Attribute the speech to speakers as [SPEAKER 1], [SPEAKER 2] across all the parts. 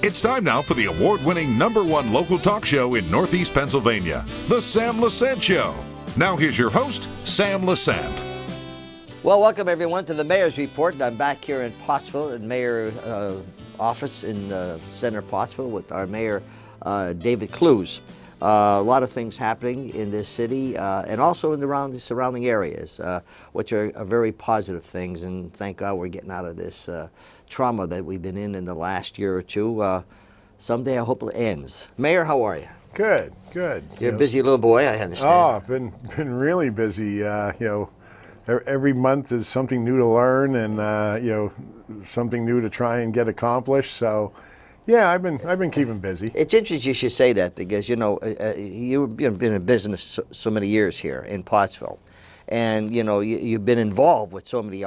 [SPEAKER 1] It's time now for the award-winning #1 local talk show in Northeast Pennsylvania, The Sam Lesante Show. Now here's your host, Sam Lesante.
[SPEAKER 2] Well, welcome everyone to the Mayor's Report. I'm back here in Pottsville in Mayor's office in center of Pottsville with our Mayor, David Clews. A lot of things happening in this city and also in the surrounding areas, which are very positive things. And thank God we're getting out of this trauma that we've been in the last year or two. Someday I hope it ends. Mayor, how are you?
[SPEAKER 3] Good, good.
[SPEAKER 2] You're a busy little boy, I understand.
[SPEAKER 3] Oh, I've been really busy. Every month is something new to learn and something new to try and get accomplished. So, yeah, I've been keeping busy.
[SPEAKER 2] It's interesting you should say that because you've been in business so many years here in Pottsville, and you've been involved with so many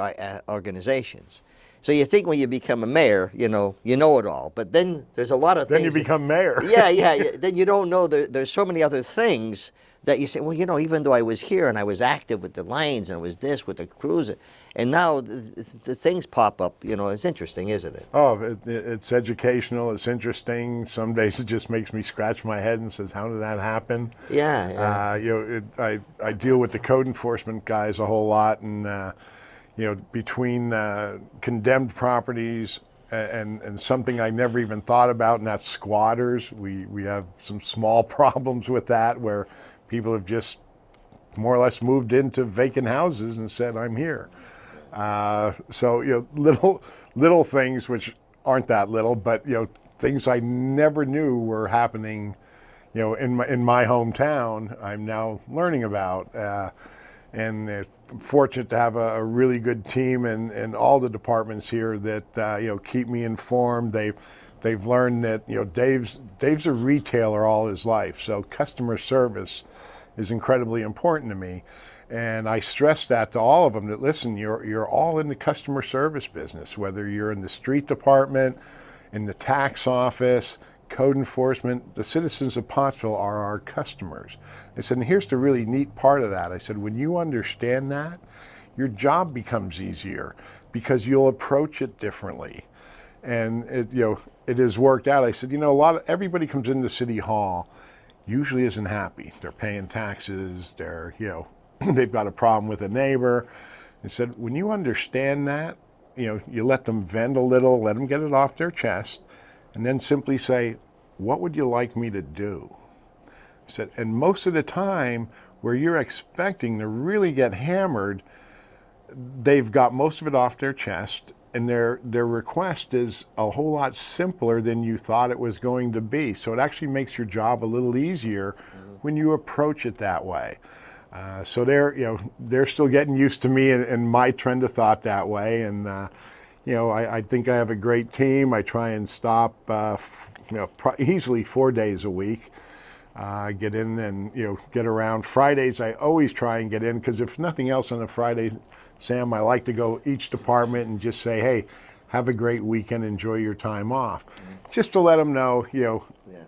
[SPEAKER 2] organizations. So you think when you become a mayor, you know it all, but then there's a lot of things.
[SPEAKER 3] Then you become mayor.
[SPEAKER 2] Yeah. Then you don't know there's so many other things that you say, well, even though I was here and I was active with the Lions and I was this with the Clews, and now the things pop up. It's interesting, isn't it?
[SPEAKER 3] Oh, it's educational. It's interesting. Some days it just makes me scratch my head and says, how did that happen?
[SPEAKER 2] Yeah.
[SPEAKER 3] I deal with the code enforcement guys a whole lot, and between condemned properties and something I never even thought about, and that's squatters. We have some small problems with that where people have just more or less moved into vacant houses and said, I'm here. So little things which aren't that little, but things I never knew were happening in my hometown, I'm now learning about. And fortunate to have a really good team and all the departments here that keep me informed. They've learned that Dave's a retailer all his life, so customer service is incredibly important to me. And I stress that to all of them, that listen, you're all in the customer service business, whether you're in the street department, in the tax office, code enforcement. The citizens of Pottsville are our customers. I said, and here's the really neat part of that. I said, when you understand that, your job becomes easier because you'll approach it differently. And it has worked out. I said, everybody comes into City Hall, usually isn't happy. They're paying taxes, they've got a problem with a neighbor. I said, when you understand that, you let them vent a little, let them get it off their chest, and then simply say, what would you like me to do? I said, and most of the time, where you're expecting to really get hammered, they've got most of it off their chest, and their request is a whole lot simpler than you thought it was going to be. So it actually makes your job a little easier when you approach it that way. So they're still getting used to me and my trend of thought that way, and I think I have a great team. I try and stop easily 4 days a week. Get in and get around. Fridays I always try and get in, because if nothing else on a Friday, Sam, I like to go each department and just say, hey, have a great weekend, enjoy your time off. Just to let them know,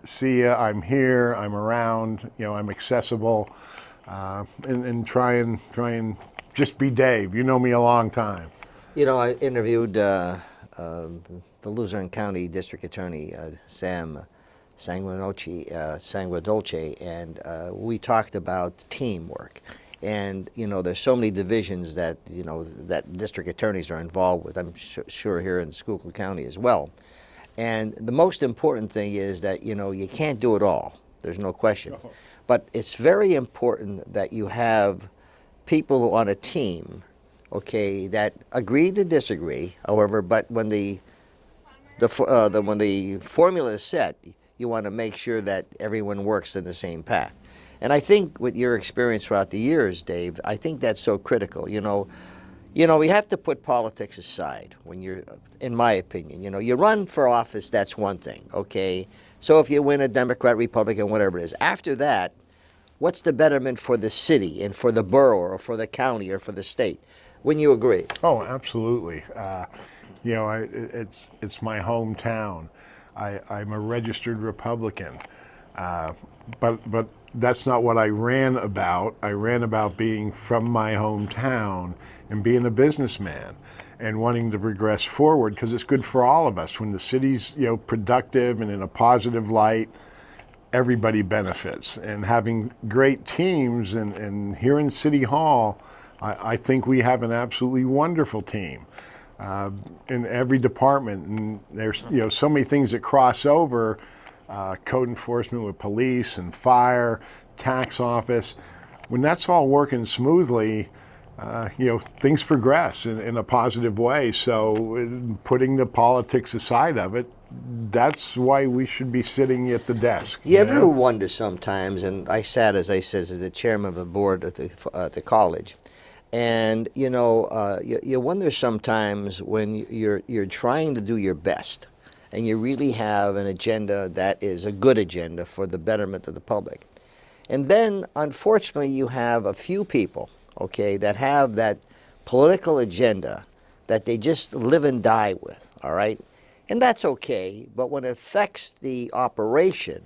[SPEAKER 3] see ya, I'm here, I'm around, I'm accessible, and try and just be Dave. You know me a long time.
[SPEAKER 2] I interviewed the Luzerne County District Attorney, Sam Sanguinolce, and we talked about teamwork. And, there's so many divisions that, that district attorneys are involved with, I'm sure here in Schuylkill County as well. And the most important thing is that, you can't do it all. There's no question. No. But it's very important that you have people on a team, that agree to disagree, however, but when the formula is set, you want to make sure that everyone works in the same path. And I think with your experience throughout the years, Dave, I think that's so critical. We have to put politics aside when you're, in my opinion, you run for office, that's one thing, okay? So if you win a Democrat, Republican, whatever it is, after that, what's the betterment for the city and for the borough or for the county or for the state? Wouldn't you agree?
[SPEAKER 3] Oh, absolutely. It's my hometown. I'm a registered Republican. But that's not what I ran about. I ran about being from my hometown and being a businessman and wanting to progress forward, because it's good for all of us. When the city's productive and in a positive light, everybody benefits. And having great teams, and here in City Hall, I think we have an absolutely wonderful team in every department. And there's so many things that cross over, code enforcement with police and fire, tax office. When that's all working smoothly, things progress in a positive way. So putting the politics aside of it, that's why we should be sitting at the desk.
[SPEAKER 2] You ever wonder sometimes, and I sat, as I said, as the chairman of the board at the college, and you wonder sometimes when you're trying to do your best, and you really have an agenda that is a good agenda for the betterment of the public, and then unfortunately you have a few people, okay, that have that political agenda that they just live and die with, all right? And that's okay, but when it affects the operation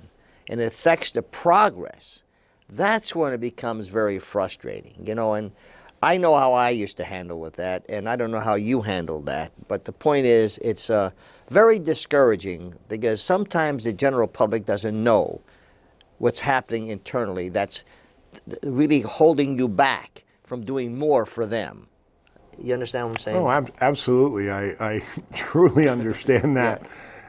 [SPEAKER 2] and it affects the progress, that's when it becomes very frustrating, and I know how I used to handle with that, and I don't know how you handled that, but the point is, it's very discouraging, because sometimes the general public doesn't know what's happening internally that's really holding you back from doing more for them. You understand what I'm saying?
[SPEAKER 3] Oh, absolutely. I truly understand that.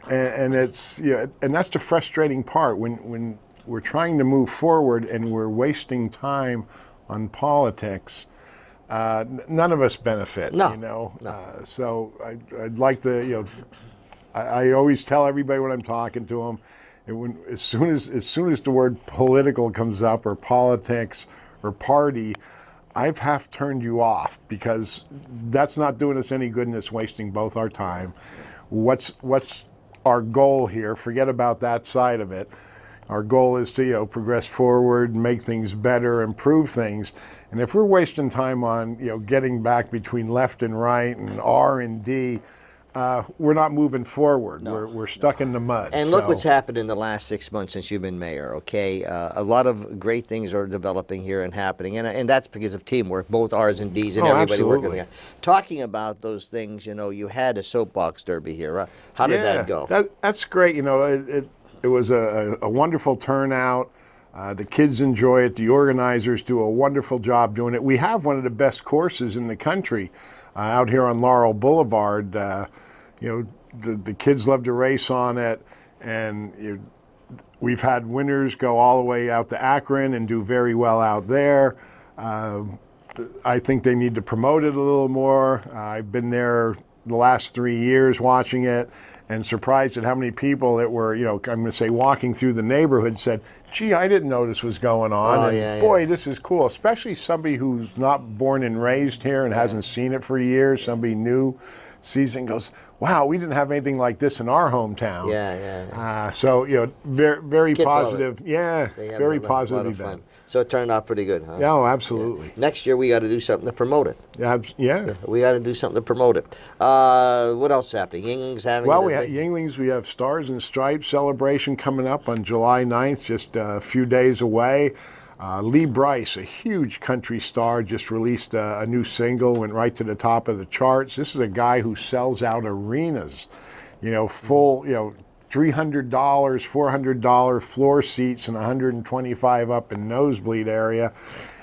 [SPEAKER 3] And it's, and that's the frustrating part when we're trying to move forward and we're wasting time on politics. None of us benefit,
[SPEAKER 2] No.
[SPEAKER 3] So I'd like to, I always tell everybody when I'm talking to them, and as soon as the word political comes up, or politics or party, I've half turned you off, because that's not doing us any good, and it's wasting both our time. What's our goal here? Forget about that side of it. Our goal is to progress forward, make things better, improve things. And if we're wasting time on getting back between left and right and R and D, we're not moving forward. No, we're stuck in the mud.
[SPEAKER 2] And look what's happened in the last 6 months since you've been mayor, okay? A lot of great things are developing here and happening, and that's because of teamwork, both R's and D's and everybody
[SPEAKER 3] absolutely.
[SPEAKER 2] working together. Talking about those things, you had a Soapbox Derby here. How did that go?
[SPEAKER 3] That's great. It was a wonderful turnout. The kids enjoy it. The organizers do a wonderful job doing it. We have one of the best courses in the country out here on Laurel Boulevard. The kids love to race on it, and we've had winners go all the way out to Akron and do very well out there. I think they need to promote it a little more. I've been there the last 3 years watching it, and surprised at how many people that were, I'm going to say, walking through the neighborhood said, gee, I didn't know this was going on. Boy, this is cool, especially somebody who's not born and raised here and hasn't seen it for years. Somebody new sees it and goes, wow, we didn't have anything like this in our hometown. So, very, very positive. Yeah, very positive event.
[SPEAKER 2] So it turned out pretty good, huh?
[SPEAKER 3] Yeah, oh, absolutely.
[SPEAKER 2] Yeah. Next year we got to do something to promote it.
[SPEAKER 3] Yeah.
[SPEAKER 2] We got to do something to promote it. What else is happening? Yingling's having
[SPEAKER 3] Yinglings, we have Stars and Stripes celebration coming up on July 9th, just a few days away. Lee Brice, a huge country star, just released a new single, went right to the top of the charts. This is a guy who sells out arenas, full, $300, $400 floor seats and $125 up in nosebleed area.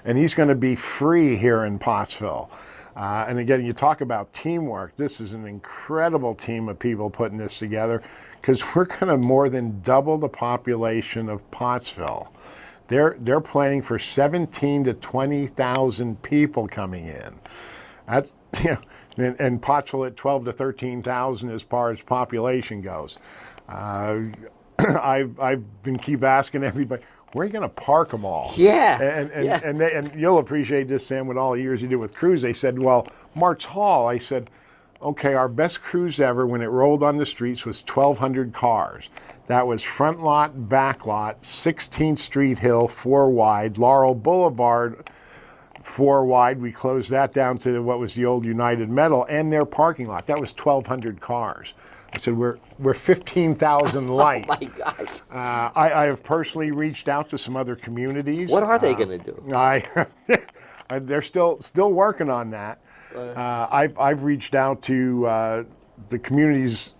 [SPEAKER 3] And he's going to be free here in Pottsville. And again, you talk about teamwork. This is an incredible team of people putting this together, because we're going to more than double the population of Pottsville. They're planning for 17 to 20,000 people coming in. That's, and Pottsville at 12 to 13,000 as far as population goes. I've been keep asking everybody, where are you going to park them all?
[SPEAKER 2] Yeah.
[SPEAKER 3] And you'll appreciate this, Sam, with all the years you did with Clews. They said, well, Marks Hall. I said, okay, our best cruise ever when it rolled on the streets was 1,200 cars. That was front lot, back lot, 16th Street Hill, 4 wide, Laurel Boulevard, 4 wide. We closed that down to what was the old United Metal and their parking lot. That was 1,200 cars. I said, we're 15,000 light.
[SPEAKER 2] Oh my gosh.
[SPEAKER 3] I have personally reached out to some other communities.
[SPEAKER 2] What are they going to do?
[SPEAKER 3] They're still working on that. I've reached out to the communities,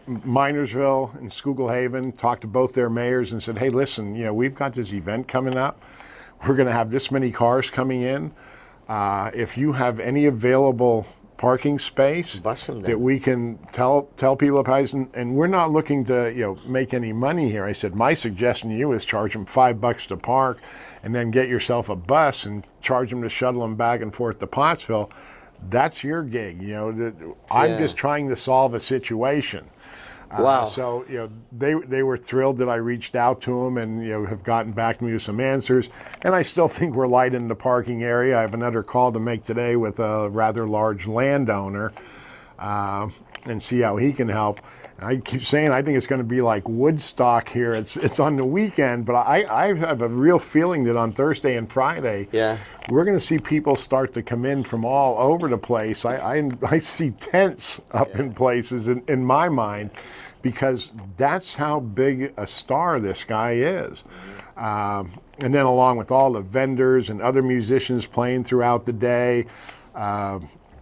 [SPEAKER 3] Minersville and Schuylhaven, talked to both their mayors and said, hey, listen, we've got this event coming up. We're going to have this many cars coming in. If you have any available parking space that we can tell people about, and we're not looking to make any money here. I said my suggestion to you is charge them $5 to park, and then get yourself a bus and charge them to shuttle them back and forth to Pottsville. That's your gig. I'm just trying to solve a situation.
[SPEAKER 2] Wow.
[SPEAKER 3] So they were thrilled that I reached out to them and have gotten back to me with some answers. And I still think we're light in the parking area. I have another call to make today with a rather large landowner and see how he can help. And I keep saying I think it's going to be like Woodstock here. It's on the weekend, but I have a real feeling that on Thursday and Friday, we're going to see people start to come in from all over the place. I see tents up in places in my mind, because that's how big a star this guy is. And then along with all the vendors and other musicians playing throughout the day,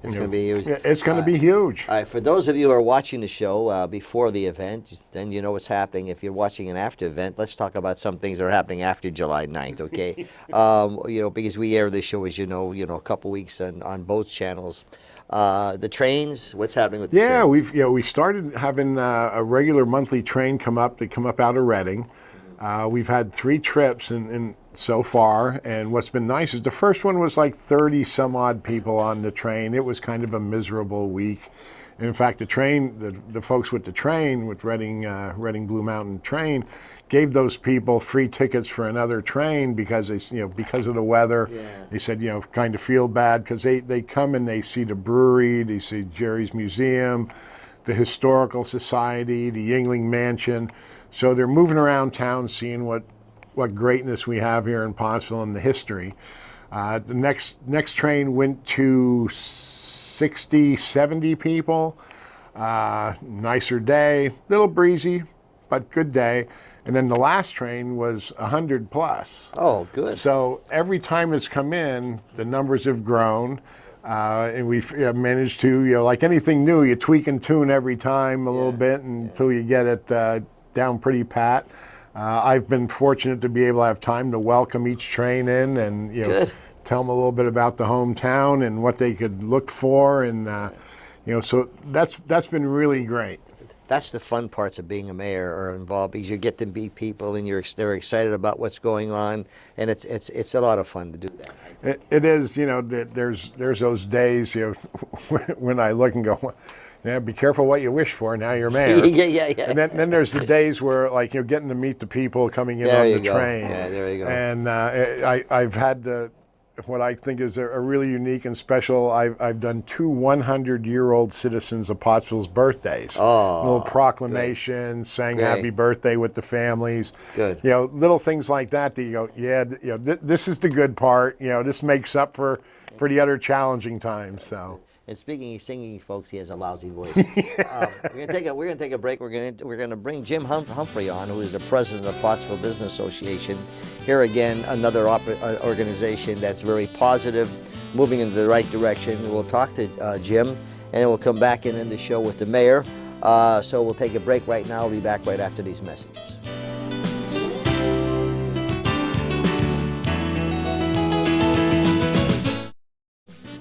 [SPEAKER 2] it's going to be huge.
[SPEAKER 3] It's going to be huge.
[SPEAKER 2] All right, for those of you who are watching the show before the event, then you know what's happening. If you're watching an after event, let's talk about some things that are happening after July 9th, okay? Because we air this show, as you know, a couple weeks on both channels. The trains, what's happening with the trains?
[SPEAKER 3] We started having a regular monthly train come up. They come up out of Reading. We've had 3 trips in so far, and what's been nice is the first one was like 30 some odd people on the train. It was kind of a miserable week. And in fact, the train, the folks with the train, with Reading Blue Mountain train, gave those people free tickets for another train because because of the weather. They said kind of feel bad because they come and they see the brewery, they see Jerry's Museum, the Historical Society, the Yingling Mansion. So they're moving around town, seeing what greatness we have here in Pottsville and the history. The next train went to 60, 70 people. Nicer day, little breezy, but good day. And then the last train was 100 plus.
[SPEAKER 2] Oh, good.
[SPEAKER 3] So every time it's come in, the numbers have grown. And we've managed to, like anything new, you tweak and tune every time a little bit until you get it down pretty pat. I've been fortunate to be able to have time to welcome each train in and tell them a little bit about the hometown and what they could look for, and so that's been really great.
[SPEAKER 2] That's the fun parts of being a mayor or involved, because you get to meet people and they're excited about what's going on, and it's a lot of fun to do that.
[SPEAKER 3] It is. There's those days when I look and go, be careful what you wish for. Now you're mayor.
[SPEAKER 2] Yeah.
[SPEAKER 3] And then there's the days where getting to meet the people coming in on the train.
[SPEAKER 2] Yeah, there you go.
[SPEAKER 3] And I've had what I think is a really unique and special. I've done 2 100-year-old citizens of Pottsville's birthdays.
[SPEAKER 2] Oh,
[SPEAKER 3] little proclamations, sang happy birthday with the families.
[SPEAKER 2] Good.
[SPEAKER 3] Little things like that you go, this is the good part. This makes up for the other challenging times. So.
[SPEAKER 2] And speaking of singing, folks, he has a lousy voice. We're gonna take a break. We're gonna bring Jim Humphrey on, who is the president of Pottsville Business Association. Here again, another organization that's very positive, moving in the right direction. We'll talk to Jim, and then we'll come back and end the show with the mayor. So we'll take a break right now. We'll be back right after these messages.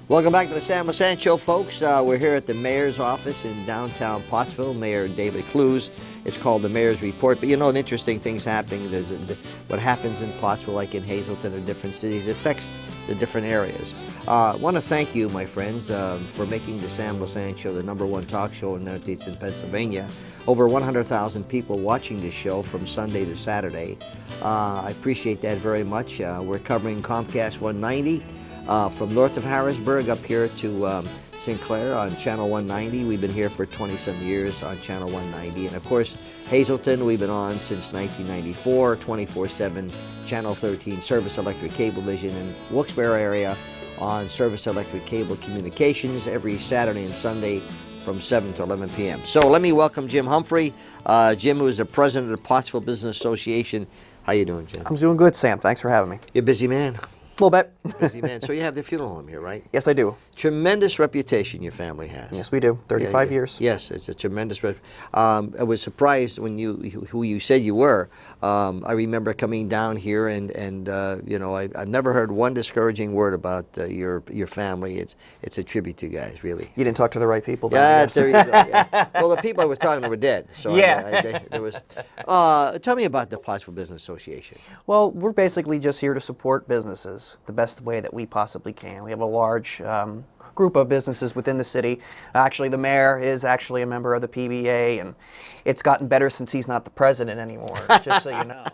[SPEAKER 2] Welcome back to the Sam Lesante Show, folks. We're here at the mayor's office in downtown Pottsville, Mayor David Clews. It's called the Mayor's Report. But an interesting thing's happening. There's what happens in Pottsville, like in Hazleton or different cities, affects the different areas. I want to thank you, my friends, for making the Sam Lesante Show the #1 talk show in Northeastern Pennsylvania. Over 100,000 people watching this show from Sunday to Saturday. I appreciate that very much. We're covering Comcast 190. From north of Harrisburg up here to St. Clair on Channel 190. We've been here for 20-some years on Channel 190. And of course, Hazleton, we've been on since 1994, 24/7, Channel 13, Service Electric Cablevision in Wilkes-Barre area on Service Electric Cable Communications every Saturday and Sunday from 7 to 11 p.m. So let me welcome Jim Humphrey. Jim, who is the president of the Pottsville Business Association. How you doing, Jim?
[SPEAKER 4] I'm doing good, Sam. Thanks for having me.
[SPEAKER 2] You're a busy man.
[SPEAKER 4] A little bit.
[SPEAKER 2] Busy man. So you have the funeral home here, right?
[SPEAKER 4] Yes, I do.
[SPEAKER 2] Tremendous reputation your family has.
[SPEAKER 4] Yes, we do. 35 years.
[SPEAKER 2] Yes, it's a tremendous. I was surprised when who you said you were. I remember coming down here and I've never heard one discouraging word about your family. It's a tribute to you guys, really.
[SPEAKER 4] You didn't talk to the right people.
[SPEAKER 2] Yeah, there you go. Yeah. Well, the people I was talking to were dead. So
[SPEAKER 4] yeah.
[SPEAKER 2] there was. Tell me about the Pottsville Business Association.
[SPEAKER 4] Well, we're basically just here to support businesses the best way that we possibly can. We have a large group of businesses within the city. Actually, the mayor is actually a member of the PBA, and it's gotten better since he's not the president anymore, just so you know.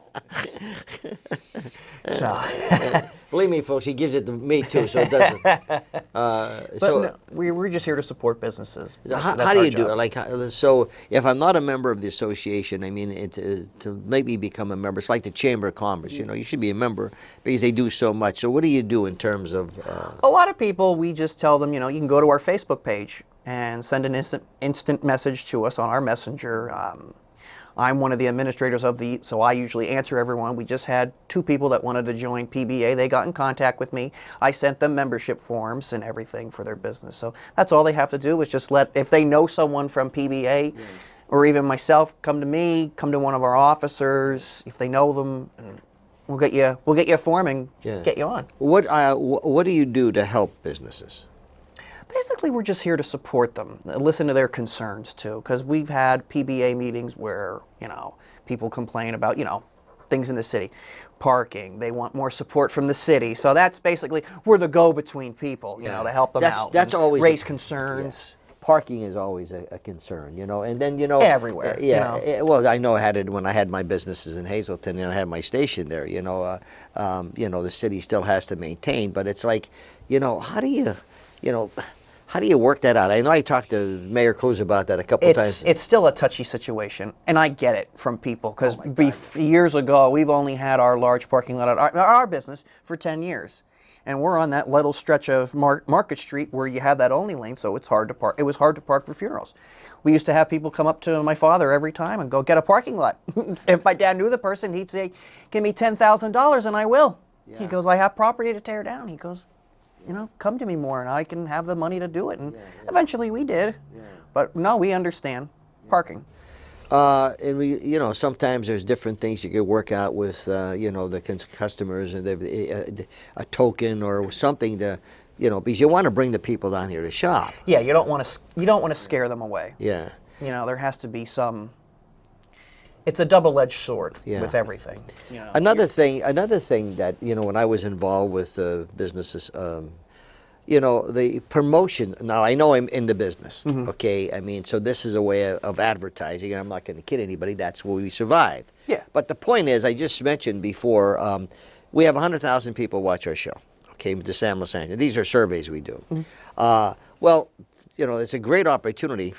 [SPEAKER 4] So.
[SPEAKER 2] Believe me, folks, he gives it to me too, so it doesn't.
[SPEAKER 4] No, we're just here to support businesses.
[SPEAKER 2] How do you do it? So if I'm not a member of the association, I mean, to maybe become a member, it's like the Chamber of Commerce. You know, you should be a member because they do so much. So what do you do in terms of?
[SPEAKER 4] A lot of people, we just tell them, you can go to our Facebook page and send an instant message to us on our messenger. I'm one of the administrators so I usually answer everyone. We just had 2 people that wanted to join PBA. They got in contact with me. I sent them membership forms and everything for their business. So that's all they have to do is just if they know someone from PBA or even myself, come to me, come to one of our officers. If they know them, we'll get you a form and get you on.
[SPEAKER 2] What do you do to help businesses?
[SPEAKER 4] Basically, we're just here to support them, listen to their concerns too, because we've had PBA meetings where, people complain about, things in the city. Parking, they want more support from the city. So that's basically, we're the go-between people, to help them out.
[SPEAKER 2] That's always
[SPEAKER 4] raise concerns.
[SPEAKER 2] Yeah. Parking is always a concern, and then,
[SPEAKER 4] everywhere.
[SPEAKER 2] Well, I know I had it when I had my businesses in Hazleton and I had my station there, the city still has to maintain, but it's like, how do you work that out? I know I talked to Mayor Clews about that a couple times.
[SPEAKER 4] It's still a touchy situation, and I get it from people, because years ago, we've only had our large parking lot at our business for 10 years. And we're on that little stretch of Market Street where you have that only lane, so it's hard to park. It was hard to park for funerals. We used to have people come up to my father every time and go, get a parking lot. If my dad knew the person, he'd say, give me $10,000 and I will. Yeah. He goes, I have property to tear down. He goes, come to me more and I can have the money to do it. And eventually we did. Yeah. But no, we understand parking.
[SPEAKER 2] And we, sometimes there's different things you could work out with, the customers and a token or something to, because you want to bring the people down here to shop.
[SPEAKER 4] Yeah, you don't want to scare them away.
[SPEAKER 2] Yeah.
[SPEAKER 4] There has to be some. It's a double-edged sword with everything.
[SPEAKER 2] Another thing that when I was involved with businesses, the promotion. Now I know I'm in the business. Mm-hmm. Okay, I mean, so this is a way of advertising, and I'm not going to kid anybody. That's where we survive.
[SPEAKER 4] Yeah.
[SPEAKER 2] But the point is, I just mentioned before, we have 100,000 people watch our show. Okay, the Sam Lesante. These are surveys we do. Mm-hmm. Well. It's a great opportunity.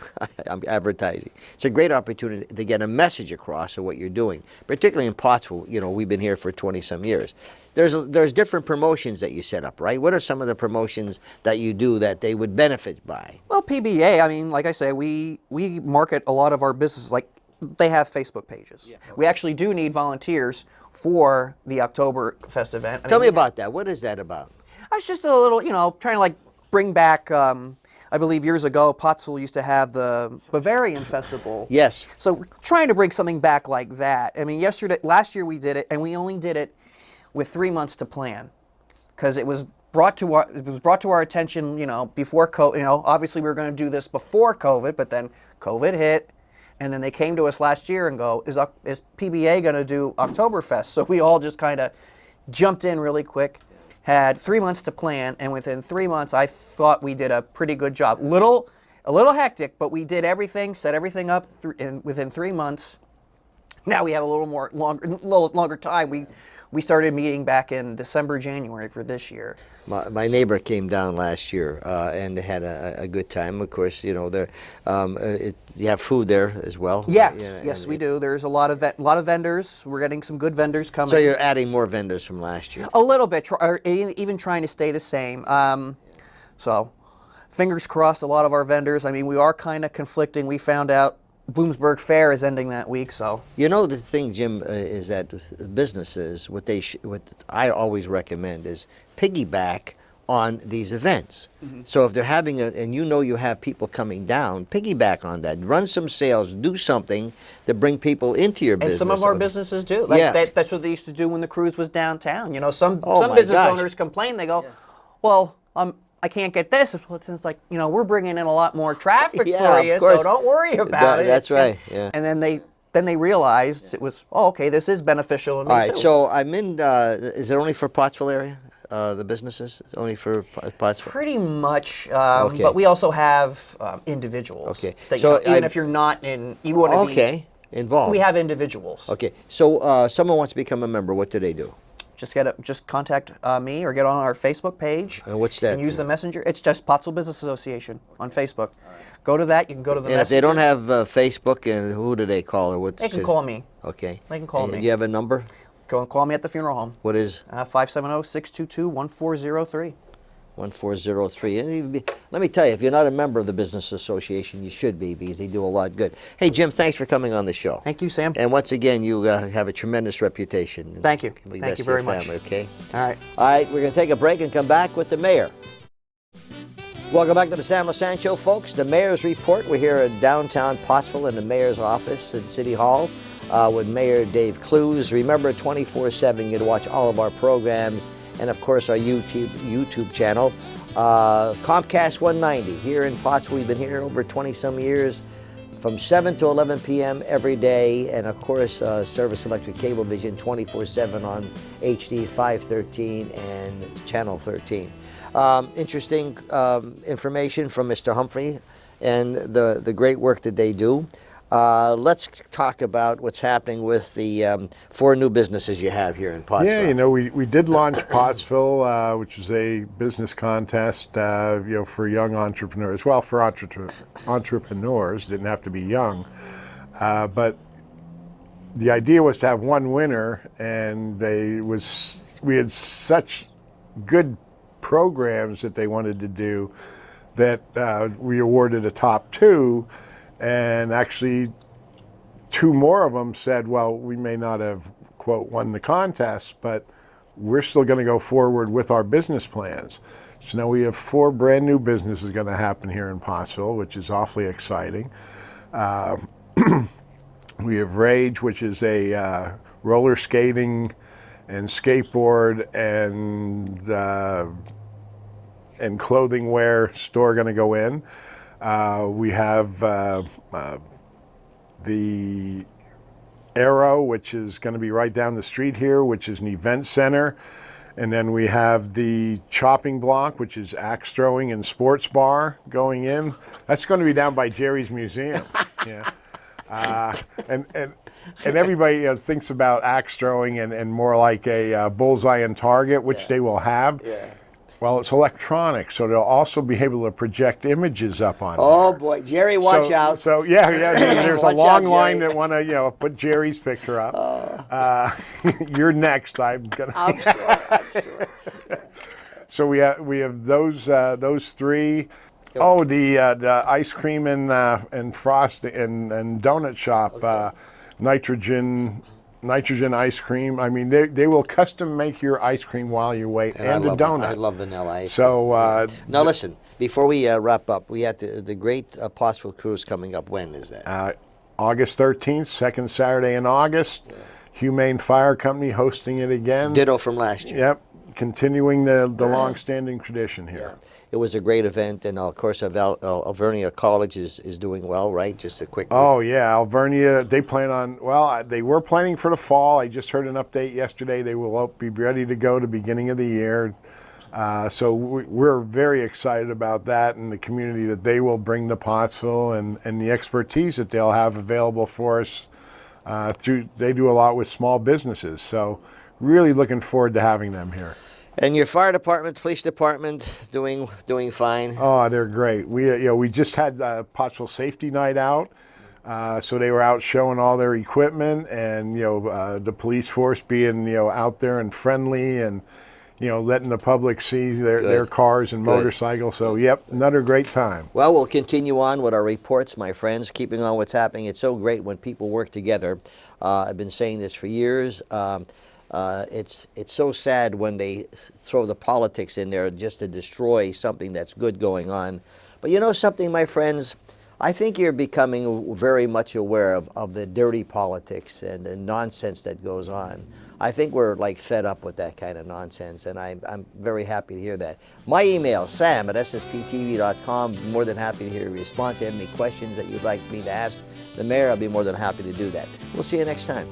[SPEAKER 2] I'm advertising. It's a great opportunity to get a message across of what you're doing, particularly in Pottsville. We've been here for 20-some years. There's different promotions that you set up, right? What are some of the promotions that you do that they would benefit by?
[SPEAKER 4] Well, PBA, I mean, like I say, we market a lot of our businesses. Like, they have Facebook pages. Yeah, okay. We actually do need volunteers for the Oktoberfest event.
[SPEAKER 2] Tell me about that. What is that about?
[SPEAKER 4] It's just a little, trying to bring back. I believe years ago, Pottsville used to have the Bavarian Festival.
[SPEAKER 2] Yes.
[SPEAKER 4] So we're trying to bring something back like that. I mean, last year we did it, and we only did it with 3 months to plan, because it was brought to our attention, before COVID. Obviously we were going to do this before COVID, but then COVID hit, and then they came to us last year and go, is PBA going to do Oktoberfest? So we all just kind of jumped in really quick. Had 3 months to plan, and within 3 months, I thought we did a pretty good job. A little hectic, but we did everything, set everything up within 3 months. Now we have a little longer time. we started meeting back in December, January for this year.
[SPEAKER 2] My neighbor came down last year and they had a good time. Of course, you know, you have food there as well.
[SPEAKER 4] Yes,
[SPEAKER 2] Yeah,
[SPEAKER 4] yes, we do. There's a lot of vendors. We're getting some good vendors coming.
[SPEAKER 2] So you're adding more vendors from last year.
[SPEAKER 4] A little bit, or even trying to stay the same. So, fingers crossed. A lot of our vendors. I mean, we are kind of conflicting. We found out Bloomsburg Fair is ending that week, so.
[SPEAKER 2] You know, the thing, Jim, is that businesses, what I always recommend is piggyback on these events. So if they're having and you know you have people coming down, piggyback on that. Run some sales, do something to bring people into your business.
[SPEAKER 4] And some of our businesses do. Like
[SPEAKER 2] Yeah.
[SPEAKER 4] that's what they used to do when the Clews was downtown. You know, some
[SPEAKER 2] my
[SPEAKER 4] business
[SPEAKER 2] gosh.
[SPEAKER 4] owners complain. They go, well, I can't get this. It's like, you know, we're bringing in a lot more traffic
[SPEAKER 2] Yeah,
[SPEAKER 4] for
[SPEAKER 2] of
[SPEAKER 4] you,
[SPEAKER 2] course.
[SPEAKER 4] so don't worry about it.
[SPEAKER 2] That's right, yeah.
[SPEAKER 4] And then they realized it was, okay, this is beneficial to me
[SPEAKER 2] All right,
[SPEAKER 4] too.
[SPEAKER 2] so I'm in, is it only for Pottsville area, the businesses? Only for Pottsville?
[SPEAKER 4] Pretty much,
[SPEAKER 2] Okay.
[SPEAKER 4] but we also have individuals.
[SPEAKER 2] Okay.
[SPEAKER 4] That,
[SPEAKER 2] So
[SPEAKER 4] even if you're not you want to
[SPEAKER 2] Okay, involved.
[SPEAKER 4] we have individuals.
[SPEAKER 2] Okay, so someone wants to become a member, what do they do?
[SPEAKER 4] Just contact me or get on our Facebook page.
[SPEAKER 2] And what's that?
[SPEAKER 4] And use the messenger. It's just Pottsville Business Association on Facebook. Go to that. You can go to the
[SPEAKER 2] And
[SPEAKER 4] messenger.
[SPEAKER 2] if they don't have Facebook, and who do they call? Or what?
[SPEAKER 4] They can call me.
[SPEAKER 2] Okay.
[SPEAKER 4] They can call
[SPEAKER 2] And
[SPEAKER 4] me.
[SPEAKER 2] Do you have a number?
[SPEAKER 4] Go and call me at the funeral home.
[SPEAKER 2] What is?
[SPEAKER 4] 570-622-1403.
[SPEAKER 2] 1403. And let me tell you, if you're not a member of the Business Association, you should be, because they do a lot good. Hey, Jim, thanks for coming on the show.
[SPEAKER 4] Thank you, Sam.
[SPEAKER 2] And once again, you have a tremendous reputation.
[SPEAKER 4] Thank you.
[SPEAKER 2] Can be
[SPEAKER 4] Thank
[SPEAKER 2] best
[SPEAKER 4] you
[SPEAKER 2] to your
[SPEAKER 4] very much.
[SPEAKER 2] family, okay?
[SPEAKER 4] All right.
[SPEAKER 2] All right, we're going to take a break and come back with the mayor. Welcome back to the Sam Lesante Show, folks. The Mayor's Report. We're here in downtown Pottsville in the Mayor's office at City Hall with Mayor Dave Clews. Remember, 24/7, you can watch all of our programs and, of course, our YouTube channel. Comcast 190 here in Pottsville. We've been here over 20-some years, from 7 to 11 p.m. every day. And, of course, Service Electric Cablevision 24/7 on HD 513 and Channel 13. Interesting information from Mr. Humphrey and the great work that they do. Let's talk about what's happening with the 4 new businesses you have here in Pottsville.
[SPEAKER 3] Yeah, you know, we did launch Pottsville, which is a business contest, you know, for young entrepreneurs. Well, for entrepreneurs, didn't have to be young, but the idea was to have one winner, and we had such good programs that they wanted to do that we awarded a top 2. And actually, 2 more of them said, well, we may not have, quote, won the contest, but we're still going to go forward with our business plans. So now we have 4 brand new businesses going to happen here in Pottsville, which is awfully exciting. We have Rage, which is a roller skating and skateboard and clothing wear store going to go in. We have the Arrow, which is going to be right down the street here, which is an event center. And then we have the chopping block, which is axe throwing and sports bar going in. That's going to be down by Jerry's Museum. Yeah. And everybody thinks about axe throwing and more like a bullseye and target, which they will have.
[SPEAKER 2] Yeah.
[SPEAKER 3] Well, it's electronic, so they'll also be able to project images up on
[SPEAKER 2] Oh,
[SPEAKER 3] there.
[SPEAKER 2] boy. Jerry, watch out.
[SPEAKER 3] So yeah, there's a
[SPEAKER 2] Watch
[SPEAKER 3] long
[SPEAKER 2] out,
[SPEAKER 3] line
[SPEAKER 2] Jerry.
[SPEAKER 3] that want to, put Jerry's picture up. You're next. I'm gonna.
[SPEAKER 2] I'm sure.
[SPEAKER 3] So we have those 3. Oh, the ice cream and frosting and donut shop, nitrogen ice cream. I mean, they will custom make your ice cream while you wait, and a donut.
[SPEAKER 2] I love vanilla ice.
[SPEAKER 3] So
[SPEAKER 2] Now listen, before we wrap up, we had the great Pottsville Cruise coming up. When is that?
[SPEAKER 3] August 13th, second Saturday in August. Yeah. Humane Fire Company hosting it again.
[SPEAKER 2] Ditto from last year.
[SPEAKER 3] Yep, continuing the long-standing tradition here.
[SPEAKER 2] Yeah. It was a great event, and of course, Alvernia College is doing well, right? Just a quick.
[SPEAKER 3] Oh yeah, Alvernia. They plan on. Well, they were planning for the fall. I just heard an update yesterday. They will be ready to go to beginning of the year. So we're very excited about that, and the community that they will bring to Pottsville, and the expertise that they'll have available for us. They do a lot with small businesses, so really looking forward to having them here.
[SPEAKER 2] And your fire department, police department, doing fine.
[SPEAKER 3] Oh, they're great. We just had Pottsville Safety Night out, so they were out showing all their equipment, and the police force being out there and friendly, and letting the public see their cars and motorcycles. So yep, another great time.
[SPEAKER 2] Well, we'll continue on with our reports, my friends, keeping on what's happening. It's so great when people work together. I've been saying this for years. It's so sad when they throw the politics in there just to destroy something that's good going on. But you know something, my friends? I think you're becoming very much aware of the dirty politics and the nonsense that goes on. I think we're like fed up with that kind of nonsense, and I'm very happy to hear that. My email, sam@ssptv.com. More than happy to hear your response. If you have any questions that you'd like me to ask the mayor, I'll be more than happy to do that. We'll see you next time.